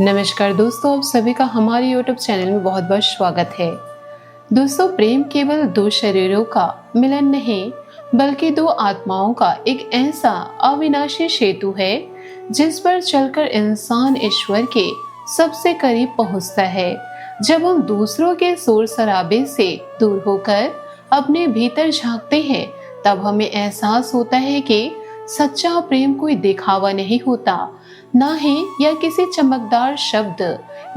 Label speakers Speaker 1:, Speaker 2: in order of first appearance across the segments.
Speaker 1: नमस्कार दोस्तों, आप सभी का हमारे YouTube चैनल में बहुत बहुत स्वागत है। दोस्तों, प्रेम केवल दो शरीरों का मिलन नहीं बल्कि दो आत्माओं का एक ऐसा अविनाशी सेतु है जिस पर चलकर इंसान ईश्वर के सबसे करीब पहुंचता है। जब हम दूसरों के शोर शराबे से दूर होकर अपने भीतर झांकते हैं तब हमें एहसास होता है कि सच्चा प्रेम कोई दिखावा नहीं होता, ना ही यह किसी चमकदार शब्द,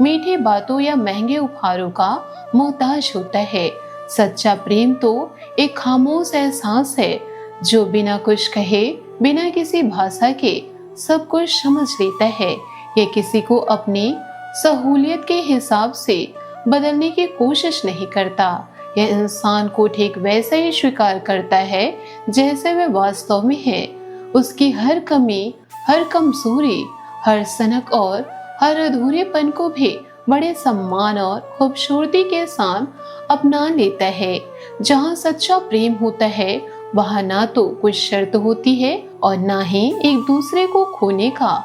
Speaker 1: मीठी बातों या महंगे उपहारों का मोहताज होता है। सच्चा प्रेम तो एक खामोश एहसास है जो बिना कुछ कहे, बिना किसी भाषा के सब कुछ समझ लेता है। यह किसी को अपनी सहूलियत के हिसाब से बदलने की कोशिश नहीं करता। यह इंसान को ठीक वैसा ही स्वीकार करता है जैसे वह वास्तव में है। उसकी हर कमी, हर कमजोरी, हर सनक और हर अधूरेपन को भी बड़े सम्मान और खूबसूरती के साथ अपना लेता है। जहाँ सच्चा प्रेम होता है वहाँ ना तो कुछ शर्त होती है और ना ही एक दूसरे को खोने का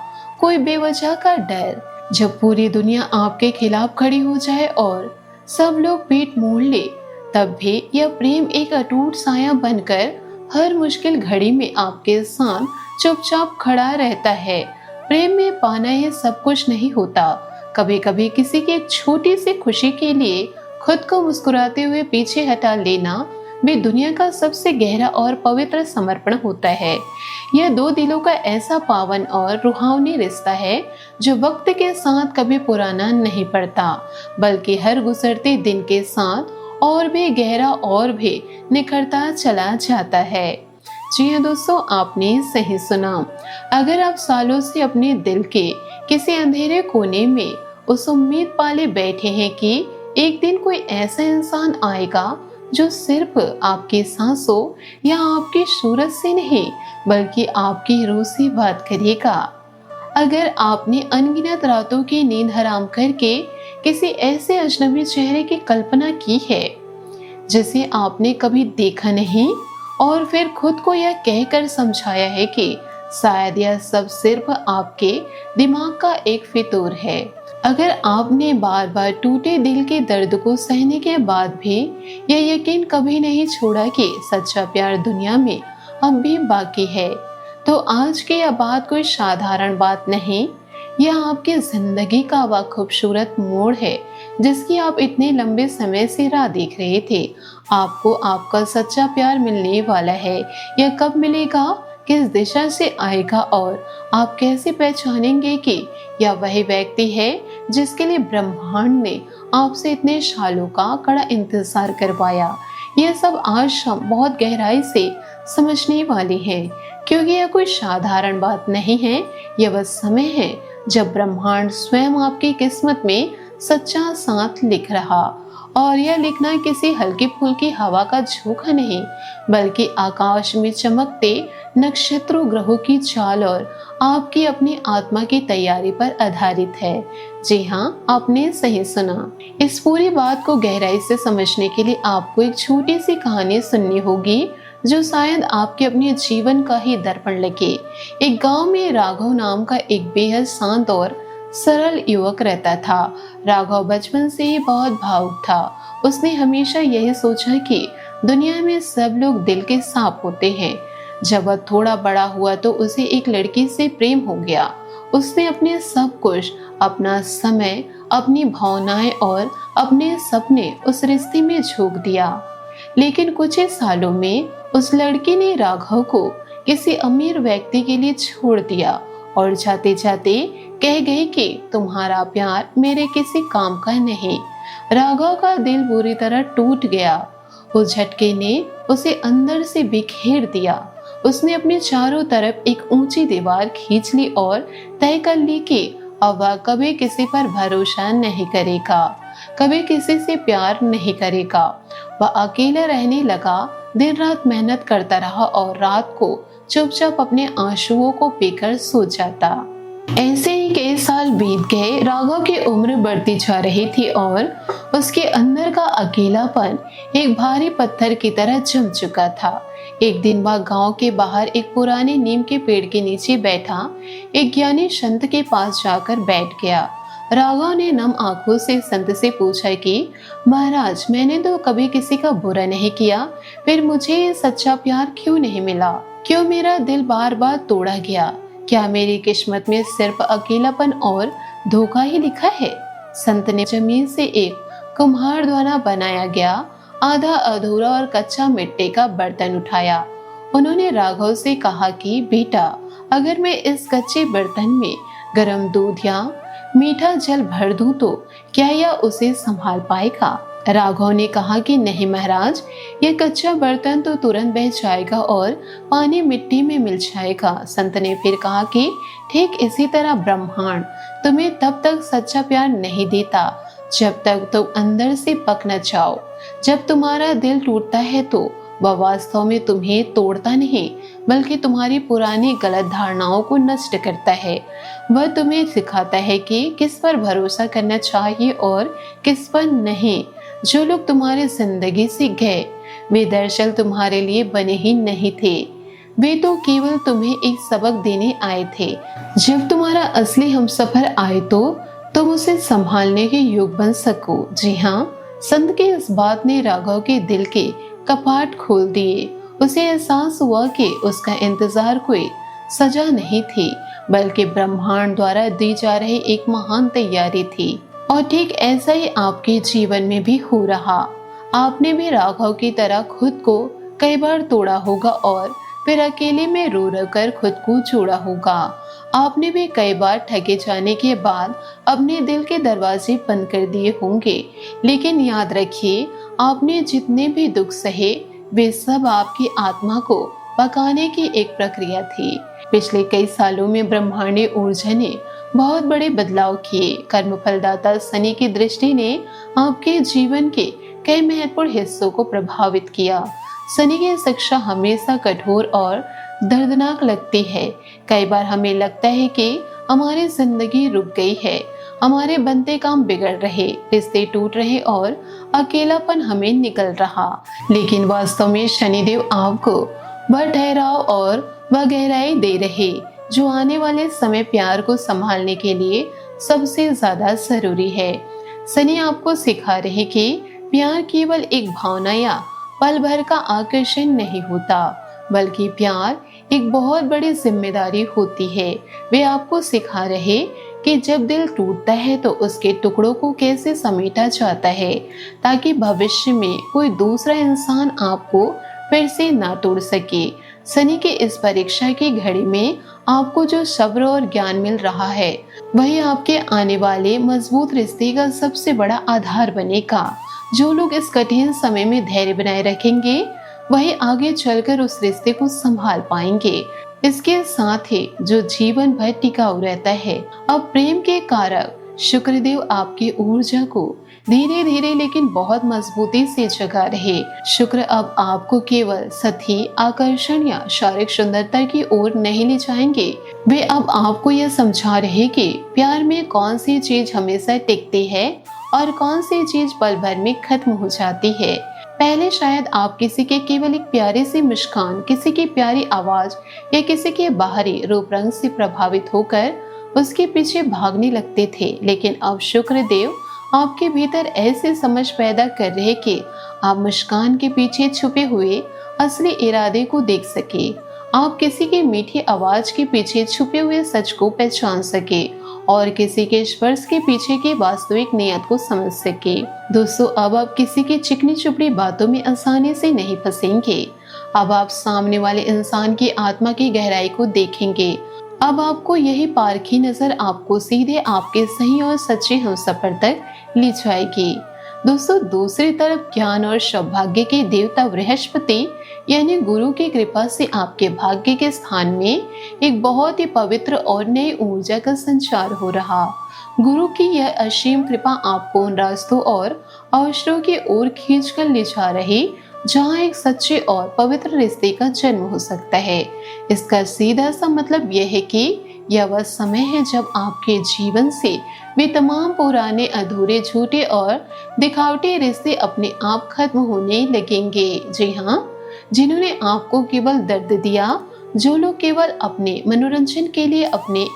Speaker 1: कोई बेवजह का डर। जब पूरी दुनिया आपके खिलाफ खड़ी हो जाए और सब लोग पीठ मोड़ ले, तब भी यह प्रेम एक अटूट साया बनकर हर मुश्किल घड़ी में आपके साथ चुपचाप खड़ा रहता है। प्रेम में पाना ये सब कुछ नहीं होता। कभी कभी किसी की एक छोटी सी खुशी के लिए खुद को मुस्कुराते हुए पीछे हटा लेना भी दुनिया का सबसे गहरा और पवित्र समर्पण होता है। यह दो दिलों का ऐसा पावन और रुहावनी रिश्ता है जो वक्त के साथ कभी पुराना नहीं पड़ता, बल्कि हर गुजरते दिन के साथ और भी गहरा और भी निखरता चला जाता है। जी हाँ दोस्तों, आपने सही सुना। अगर आप सालों से अपने दिल के किसी अंधेरे कोने में उस उम्मीद पाले बैठे हैं कि एक दिन कोई ऐसा इंसान आएगा जो सिर्फ आपकी सांसों या आपकी सूरत से नहीं बल्कि आपकी रूह से बात करेगा, अगर आपने अनगिनत रातों की नींद हराम करके किसी ऐसे अजनबी चेहरे की कल्पना की है जिसे आपने कभी देखा नहीं और फिर खुद को यह कहकर समझाया है कि शायद यह सब सिर्फ आपके दिमाग का एक फितूर है, अगर आपने बार बार टूटे दिल के दर्द को सहने के बाद भी यह यकीन कभी नहीं छोड़ा कि सच्चा प्यार दुनिया में अब भी बाकी है, तो आज की यह बात कोई साधारण बात नहीं। यह आपकी जिंदगी का वह खूबसूरत मोड़ है जिसकी आप इतने लंबे समय से राह देख रहे थे। आपको आपका सच्चा प्यार मिलने वाला है। यह कब मिलेगा, किस दिशा से आएगा और आप कैसे पहचानेंगे कि यह वही व्यक्ति है जिसके लिए ब्रह्मांड ने आपसे इतने सालों का कड़ा इंतजार करवाया। यह सब आज हम बहुत गहराई से समझने वाले हैं, क्योंकि यह कोई साधारण बात नहीं है। यह वह समय है जब ब्रह्मांड स्वयं आपकी किस्मत में सच्चा साथ लिख रहा, और यह लिखना किसी हल्की फुल्की हवा का झोंका नहीं बल्कि आकाश में चमकते नक्षत्रों, ग्रहों की चाल और आपकी अपनी आत्मा की तैयारी पर आधारित है। जी हाँ, आपने सही सुना। इस पूरी बात को गहराई से समझने के लिए आपको एक छोटी सी कहानी सुननी होगी जो शायद आपके अपने जीवन का ही दर्पण लगे। एक गांव में राघव नाम का एक बेहद शांत और सरल युवक रहता था। राघव बचपन से ही बहुत भावुक था। उसने हमेशा यही सोचा कि दुनिया में सब लोग दिल के सांप होते हैं। जब वह थोड़ा बड़ा हुआ तो उसे एक लड़की से प्रेम हो गया। उसने अपने सब कुछ, अपना समय, अपनी भावनाएं और अपने सपने उस रिश्ते में झोंक दिया। लेकिन कुछ ही सालों में उस लड़की ने राघव को किसी अमीर व्यक्ति के लिए छोड़ दिया और जाते जाते कह गई कि तुम्हारा प्यार मेरे किसी काम का नहीं। राघव का दिल बुरी तरह टूट गया। उस झटके ने उसे अंदर से बिखेर दिया। उसने अपने चारों तरफ एक ऊंची दीवार खींच ली और तय कर ली कि अब वह कभी किसी पर भरोसा नहीं करेगा, कभी किसी से प्यार नहीं करेगा। वह अकेला रहने लगा, दिन रात मेहनत करता रहा और रात को चुपचाप अपने आंसुओं को पीकर सो जाता। ऐसे ही कई साल बीत गए। राघव की उम्र बढ़ती जा रही थी और उसके अंदर का अकेलापन एक भारी पत्थर की तरह जम चुका था। एक दिन वह गांव के बाहर एक पुराने नीम के पेड़ के नीचे बैठा एक ज्ञानी संत के पास जाकर बैठ गया। राघव ने नम आंखों से संत से पूछा कि महाराज, मैंने तो कभी किसी का बुरा नहीं किया, फिर मुझे ये सच्चा प्यार क्यों नहीं मिला? क्यों मेरा दिल बार बार तोड़ा गया? क्या मेरी किस्मत में सिर्फ अकेलापन और धोखा ही लिखा है? संत ने जमीन से एक कुम्हार द्वारा बनाया गया आधा अधूरा और कच्चा मिट्टी का बर्तन उठाया। उन्होंने राघव से कहा कि बेटा, अगर मैं इस कच्चे बर्तन में गर्म दूध या मीठा जल भर दूं तो क्या यह उसे संभाल पाएगा? राघव ने कहा कि नहीं महाराज, यह कच्चा बर्तन तो तुरंत बह जाएगा और पानी मिट्टी में मिल जाएगा। संत ने फिर कहा कि ठीक इसी तरह ब्रह्मांड तुम्हें तब तक सच्चा प्यार नहीं देता जब तक तुम अंदर से पक न जाओ। जब तुम्हारा दिल टूटता है तो वह वास्तव में तुम्हें तोड़ता नहीं, बल्कि तुम्हारी पुरानी गलत धारणाओं को नष्ट करता है। वह तुम्हें सिखाता है कि किस पर भरोसा करना चाहिए और किस पर नहीं। जो लोग तुम्हारी जिंदगी से गए, वे दरअसल तुम्हारे लिए बने ही नहीं थे। वे तो केवल तुम्हें एक सबक देने आए थे। जब तुम्हारा असली हमसफर आए तो तुम उसे संभालने के योग्य बन सको। जी हाँ, संत की इस बात ने राघव के दिल के कपाट खोल दिए। उसे एहसास हुआ कि उसका इंतजार कोई सजा नहीं थी, बल्कि ब्रह्मांड द्वारा दी जा रही एक महान तैयारी थी। और ठीक ऐसा ही आपके जीवन में भी हो रहा। आपने भी राघव की तरह खुद को कई बार तोड़ा होगा और फिर अकेले में रो रो कर खुद को जोड़ा होगा। आपने भी कई बार ठगे जाने के बाद अपने दिल के दरवाजे बंद कर दिए होंगे। लेकिन याद रखिए, आपने जितने भी दुख सहे, वे सब आपकी आत्मा को पकाने की एक प्रक्रिया थी। पिछले कई सालों में ब्रह्मांडीय ऊर्जा ने बहुत बड़े बदलाव किए। कर्म फलदाता शनि की दृष्टि ने आपके जीवन के कई महत्वपूर्ण हिस्सों को प्रभावित किया। शनि की शिक्षा हमेशा कठोर और दर्दनाक लगती है। कई बार हमें लगता है कि हमारी जिंदगी रुक गई है, हमारे बनते काम बिगड़ रहे, रिश्ते टूट रहे और अकेलापन हमें निकल रहा। लेकिन वास्तव में शनिदेव आपको वह ठहराव और वह गहराई दे रहे जो आने वाले समय प्यार को संभालने के लिए सबसे ज्यादा जरूरी है। शनि आपको सिखा रहे कि प्यार केवल एक भावना या पल भर का आकर्षण नहीं होता, बल्कि प्यार एक बहुत बड़ी जिम्मेदारी होती है। वे आपको सिखा रहे कि जब दिल टूटता है तो उसके टुकड़ों को कैसे समेटा जाता है, ताकि भविष्य में कोई दूसरा इंसान आपको फिर से ना तोड़ सके। शनि की इस परीक्षा की घड़ी में आपको जो सब्र और ज्ञान मिल रहा है, वही आपके आने वाले मजबूत रिश्ते का सबसे बड़ा आधार बनेगा। जो लोग इस कठिन समय में धैर्य बनाए रखेंगे, वही आगे चलकर उस रिश्ते को संभाल पाएंगे। इसके साथ ही जो जीवन भर टिकाऊ रहता है। अब प्रेम के कारक शुक्रदेव आपकी ऊर्जा को धीरे धीरे लेकिन बहुत मजबूती से जगा रहे। शुक्र अब आपको केवल सती, आकर्षण या शारीरिक सुंदरता की ओर नहीं ले जाएंगे। वे अब आपको यह समझा रहे कि प्यार में कौन सी चीज हमेशा टिकती है और कौन सी चीज पल भर में खत्म हो जाती है। पहले शायद आप किसी के केवल एक प्यारी सी मुस्कान, किसी की प्यारी आवाज या किसी के बाहरी रूप रंग से प्रभावित होकर उसके पीछे भागने लगते थे। लेकिन अब शुक्रदेव आपके भीतर ऐसी समझ पैदा कर रहे कि आप मुस्कान के पीछे छुपे हुए असली इरादे को देख सके। आप किसी की मीठी आवाज के पीछे छुपे हुए सच को पहचान सके और किसी के स्पर्श के पीछे की वास्तविक नियत को समझ सके। दोस्तों, अब आप किसी की चिकनी चुपड़ी बातों में आसानी से नहीं फंसेंगे। अब आप सामने वाले इंसान की आत्मा की गहराई को देखेंगे। अब आपको यही पारखी नजर आपको सीधे आपके सही और सच्चे हमसफर तक ले जाएगी। दोस्तों, दूसरी तरफ ज्ञान और सौभाग्य के देवता बृहस्पति यानी गुरु की कृपा से आपके भाग्य के स्थान में एक बहुत ही पवित्र और नई ऊर्जा का संचार हो रहा। गुरु की यह असीम कृपा आपको उन रास्तों और अवसरों की ओर खींच कर ले जा रही जहाँ एक सच्चे और पवित्र रिश्ते का जन्म हो सकता है। इसका सीधा सा मतलब यह है कि यह वह समय है जब आपके जीवन से वे तमाम पुराने, अधूरे, झूठे और दिखावटी रिश्ते अपने आप खत्म होने लगेंगे। जी हाँ, जिन्होंने आपको केवल दर्द दिया, जो लोग केवल अपने मनोरंजन के लिए, अपने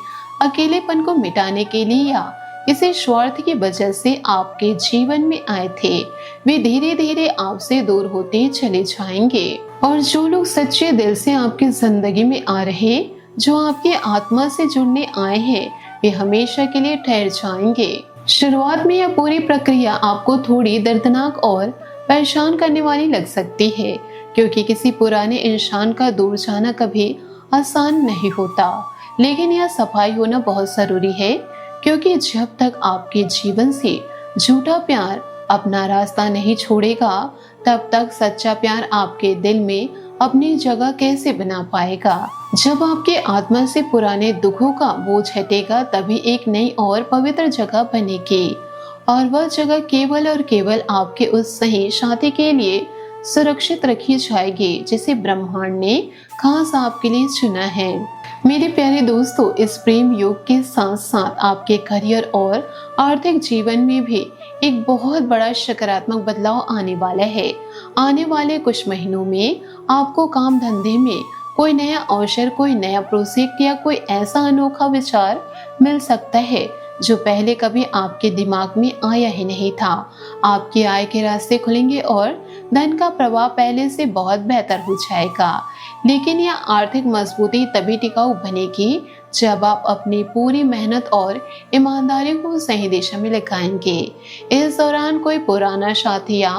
Speaker 1: अकेलेपन को मिटाने के लिए या किसी स्वार्थ की वजह से आपके जीवन में आए थे, वे धीरे धीरे आपसे दूर होते चले जाएंगे। और जो लोग सच्चे दिल से आपकी जिंदगी में आ रहे, जो आपकी आत्मा से जुड़ने आए हैं, वे हमेशा के लिए ठहर जाएंगे। शुरुआत में यह पूरी प्रक्रिया आपको थोड़ी दर्दनाक और परेशान करने वाली लग सकती है, क्योंकि किसी पुराने इंसान का दूर जाना कभी आसान नहीं होता। लेकिन यह सफाई होना बहुत जरूरी है, क्योंकि जब तक आपके जीवन से झूठा प्यार अपना रास्ता नहीं छोड़ेगा, तब तक सच्चा प्यार आपके दिल में अपनी जगह कैसे बना पाएगा। जब आपके आत्मा से पुराने दुखों का बोझ हटेगा, तभी एक नई और पवित्र जगह बनेगी, और वह जगह केवल और केवल आपके उस सही साथी के लिए सुरक्षित रखी जाएगी, जिसे ब्रह्मांड ने खास आपके लिए चुना है। मेरे प्यारे दोस्तों, इस प्रेम योग के साथ साथ आपके करियर और आर्थिक जीवन में भी एक बहुत बड़ा सकारात्मक बदलाव आने वाला है। आने वाले कुछ महीनों में आपको काम धंधे में कोई नया अवसर, कोई नया प्रोजेक्ट या कोई ऐसा अनोखा विचार मिल सकता है जो पहले कभी आपके दिमाग में आया ही नहीं था। आपकी आय के रास्ते खुलेंगे और धन का प्रवाह पहले से बहुत बेहतर हो जाएगा। लेकिन यह आर्थिक मजबूती तभी टिकाऊ बनेगी जब आप अपनी पूरी मेहनत और ईमानदारी को सही दिशा में लगाएंगे। इस दौरान कोई पुराना साथी या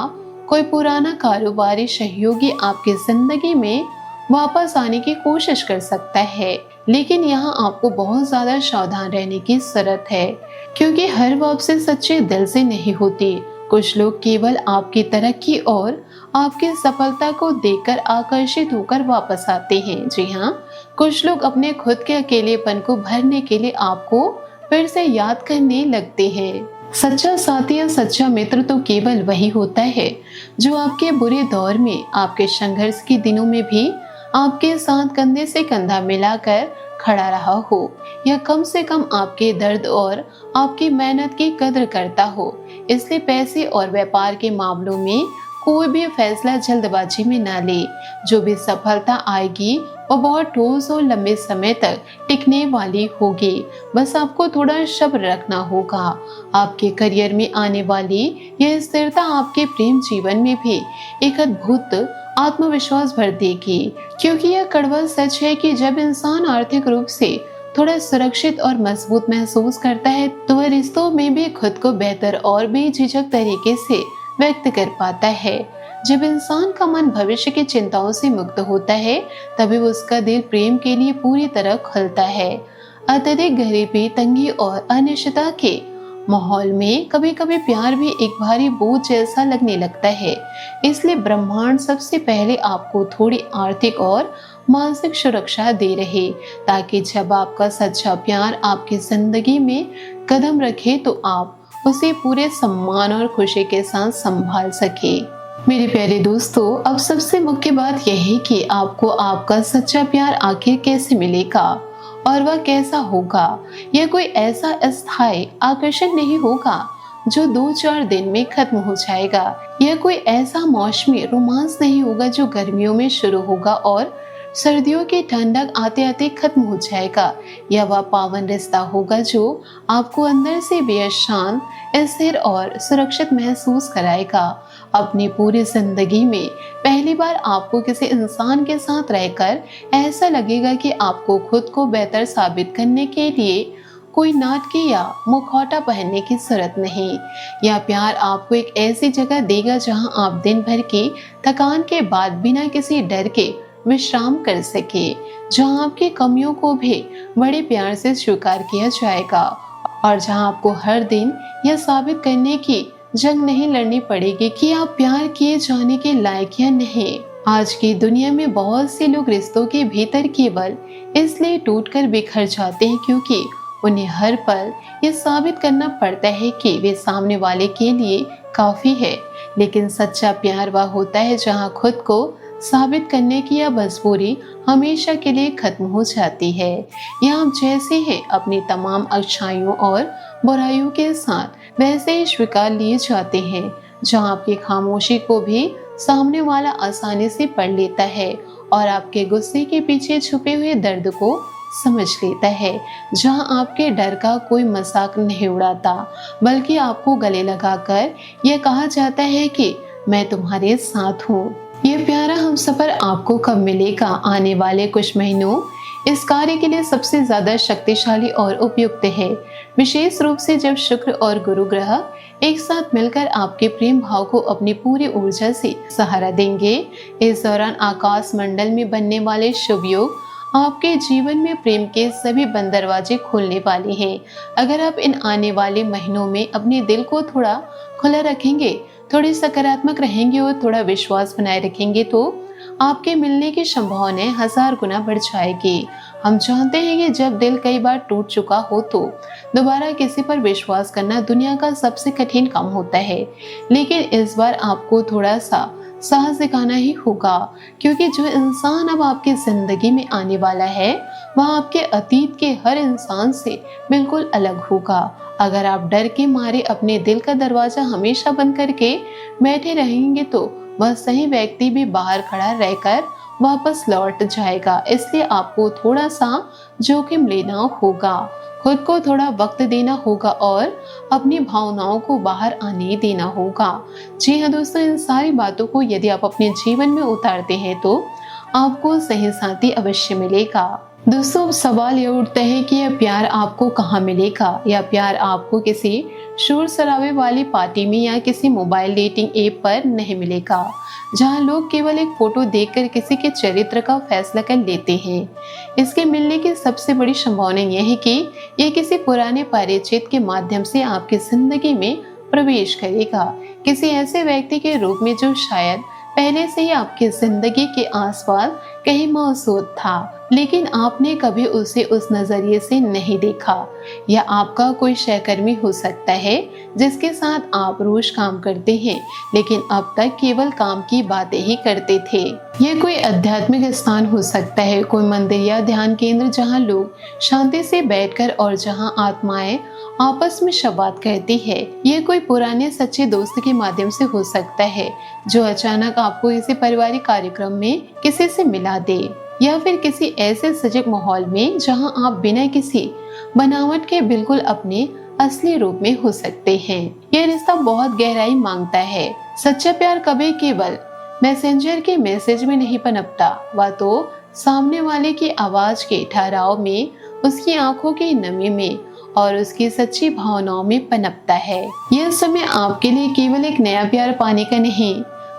Speaker 1: कोई पुराना कारोबारी सहयोगी आपकी जिंदगी में वापस आने की कोशिश कर सकता है, लेकिन यहाँ आपको बहुत ज्यादा सावधान रहने की जरूरत है, क्योंकि हर वापसी सच्चे दिल से नहीं होती। कुछ लोग केवल आपकी तरक्की और आपकी सफलता को देखकर आकर्षित होकर वापस आते हैं। जी हाँ, कुछ लोग अपने खुद के अकेलेपन को भरने के लिए आपको फिर से याद करने लगते हैं। सच्चा साथी या सच्चा मित्र तो केवल वही होता है जो आपके बुरे दौर में, आपके संघर्ष के दिनों में भी आपके साथ कंधे से कंधा मिलाकर खड़ा रहा हो, या कम से कम आपके दर्द और आपकी मेहनत की कदर करता हो। इसलिए पैसे और व्यापार के मामलों में कोई भी फैसला जल्दबाजी में ना ले। जो भी सफलता आएगी वो बहुत ठोस और लंबे समय तक टिकने वाली होगी। बस आपको थोड़ा सब्र रखना होगा। आपके करियर में आने वाली यह स्थिरता आपके प्रेम जीवन में भी एक अद्भुत आत्मविश्वास भर देगी, क्योंकि यह कड़वा सच है कि जब इंसान आर्थिक रूप से थोड़ा सुरक्षित और मजबूत महसूस करता है, तो वह रिश्तों में भी खुद को बेहतर और बेझिझक तरीके से व्यक्त कर पाता है। जब इंसान का मन भविष्य की चिंताओं से मुक्त होता है, तभी उसका दिल प्रेम के लिए पूरी तरह खुलता है। अत्यधिक गरीबी, तंगी और अनिश्चितता के माहौल में कभी कभी प्यार भी एक भारी बोझ जैसा लगने लगता है। इसलिए ब्रह्मांड सबसे पहले आपको थोड़ी आर्थिक और मानसिक सुरक्षा दे रहे, ताकि जब आपका सच्चा प्यार आपकी जिंदगी में कदम रखे तो आप उसे पूरे सम्मान और खुशी के साथ संभाल सके। मेरे प्यारे दोस्तों, अब सबसे मुख्य बात यह है कि आपको आपका सच्चा प्यार आखिर कैसे मिलेगा और वह कैसा होगा। यह कोई ऐसा अस्थायी आकर्षण नहीं होगा जो 2-4 दिन में खत्म हो जाएगा। यह कोई ऐसा मौसमी रोमांस नहीं होगा जो गर्मियों में शुरू होगा और सर्दियों की ठंडक आते आते खत्म हो जाएगा। यह वह पावन रिश्ता होगा जो आपको अंदर से बेहद शांत, स्थिर और सुरक्षित महसूस कराएगा। अपनी पूरी जिंदगी में पहली बार आपको किसी इंसान के साथ रहकर ऐसा लगेगा कि आपको खुद को बेहतर साबित करने के लिए कोई नाटकी या मुखौटा पहनने की जरूरत नहीं। यह प्यार आपको एक ऐसी जगह देगा जहां आप दिन भर की थकान के बाद बिना किसी डर के विश्राम कर सके, जहां आपकी कमियों को भी बड़े प्यार से स्वीकार किया जाएगा और जहां आपको हर दिन यह साबित करने की जंग नहीं लड़नी पड़ेगी कि आप प्यार किए जाने के लायक या नहीं। आज की दुनिया में बहुत से लोग रिश्तों के भीतर केवल इसलिए टूटकर बिखर जाते हैं क्योंकि उन्हें हर पल ये साबित करना पड़ता है कि वे सामने वाले के लिए काफी है। लेकिन सच्चा प्यार वह होता है जहां खुद को साबित करने की यह मजबूरी हमेशा के लिए खत्म हो जाती है। यह आप जैसे हैं अपनी तमाम अच्छाइयों और बुराइयों के साथ वैसे ही स्वीकार लिए जाते हैं, जहां आपकी खामोशी को भी सामने वाला आसानी से पढ़ लेता है और आपके गुस्से के पीछे छुपे हुए दर्द को समझ लेता है, जहां आपके डर का कोई मजाक नहीं उड़ाता, बल्कि आपको गले लगाकर यह कहा जाता है कि मैं तुम्हारे साथ हूँ। ये प्यारा हमसफर आपको कब मिलेगा? आने वाले कुछ महीनों इस कार्य के लिए सबसे ज्यादा शक्तिशाली और उपयुक्त है, विशेष रूप से जब शुक्र और गुरु ग्रह एक साथ मिलकर आपके प्रेम भाव को अपनी पूरी ऊर्जा से सहारा देंगे। इस दौरान आकाश मंडल में बनने वाले शुभ योग आपके जीवन में प्रेम के सभी बंद दरवाजे खोलने वाले हैं। अगर आप इन आने वाले महीनों में अपने दिल को थोड़ा खुला रखेंगे, थोड़े सकारात्मक रहेंगे और थोड़ा विश्वास बनाए रखेंगे, तो आपके मिलने की संभावनाएं 1000 गुना बढ़ जाएगी। हम जानते हैं कि जब दिल कई बार टूट चुका हो तो दोबारा किसी पर विश्वास करना दुनिया का सबसे कठिन काम होता है, लेकिन इस बार आपको थोड़ा सा साहस दिखाना ही होगा, क्योंकि जो इंसान अब आपकी जिंदगी में आने वाला है वह आपके अतीत के हर इंसान से बिल्कुल अलग होगा। अगर आप डर के मारे अपने दिल का दरवाजा हमेशा बंद करके बैठे रहेंगे तो वह सही व्यक्ति भी बाहर खड़ा रहकर वापस लौट जाएगा। इसलिए आपको थोड़ा सा जोखिम लेना होगा, खुद को थोड़ा वक्त देना होगा और अपनी भावनाओं को बाहर आने देना होगा। जी हाँ दोस्तों, इन सारी बातों को यदि आप अपने जीवन में उतारते हैं तो आपको सही साथी अवश्य मिलेगा। दोस्तों, अब सवाल ये उठता है कि यह प्यार आपको कहाँ मिलेगा? यह प्यार आपको किसी शोर शराबे वाली पार्टी में या किसी मोबाइल डेटिंग ऐप पर नहीं मिलेगा, जहां लोग केवल एक फोटो देखकर किसी के चरित्र का फैसला कर लेते हैं। इसके मिलने की सबसे बड़ी संभावना यह है कि यह किसी पुराने परिचित के माध्यम से आपकी जिंदगी में प्रवेश करेगा, किसी ऐसे व्यक्ति के रूप में जो शायद पहले से ही आपकी जिंदगी के आसपास कहीं मौजूद था, लेकिन आपने कभी उसे उस नजरिए से नहीं देखा। या आपका कोई सहकर्मी हो सकता है जिसके साथ आप रोज काम करते हैं, लेकिन अब तक केवल काम की बातें ही करते थे। यह कोई आध्यात्मिक स्थान हो सकता है, कोई मंदिर या ध्यान केंद्र जहां लोग शांति से बैठकर और जहां आत्माएं आपस में संवाद करती है। यह कोई पुराने सच्चे दोस्त के माध्यम से हो सकता है जो अचानक आपको किसी पारिवारिक कार्यक्रम में किसी से मिला दे, या फिर किसी ऐसे सजग माहौल में जहां आप बिना किसी बनावट के बिल्कुल अपने असली रूप में हो सकते हैं। यह रिश्ता बहुत गहराई मांगता है। सच्चा प्यार कभी केवल मैसेंजर के मैसेज में नहीं पनपता, वह तो सामने वाले की आवाज के ठहराव में, उसकी आंखों की नमी में और उसकी सच्ची भावनाओं में पनपता है। यह समय आपके लिए केवल एक नया प्यार पाने का नहीं,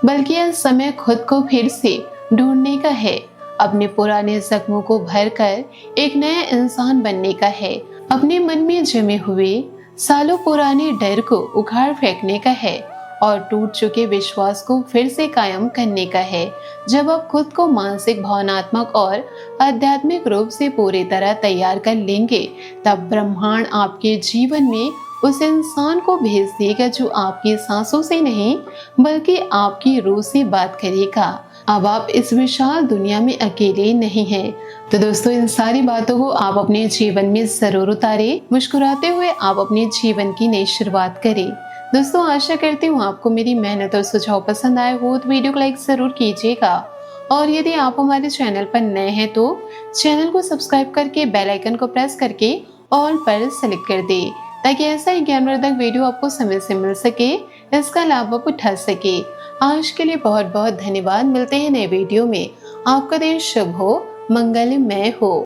Speaker 1: बल्कि यह समय खुद को फिर से ढूंढने का है, अपने पुराने जख्मों को भरकर एक नया इंसान बनने का है, अपने मन में जमे हुए सालों पुराने डर को उखाड़ फेंकने का है और टूट चुके विश्वास को फिर से कायम करने का है। जब आप खुद को मानसिक, भावनात्मक और आध्यात्मिक रूप से पूरी तरह तैयार कर लेंगे, तब ब्रह्मांड आपके जीवन में उस इंसान को भेज देगा जो आपकी सांसों से नहीं बल्कि आपकी रूह से बात करेगा। अब आप इस विशाल दुनिया में अकेले नहीं हैं। तो दोस्तों, इन सारी बातों को आप अपने जीवन में जरूर उतारें। मुस्कुराते हुए आप अपने जीवन की नई शुरुआत करें। दोस्तों, आशा करती हूँ आपको मेरी मेहनत और सुझाव पसंद आए हो, तो वीडियो को लाइक जरूर कीजिएगा। और यदि आप हमारे चैनल पर नए हैं तो चैनल को सब्सक्राइब करके बेल आइकन को प्रेस करके ऑल पर सेलेक्ट कर दे, ताकि ऐसा ही ज्ञानवर्धक वीडियो आपको समय से मिल सके, इसका लाभ आप उठा सके। आज के लिए बहुत बहुत धन्यवाद। मिलते हैं नए वीडियो में। आपका दिन शुभ हो, मंगलमय हो।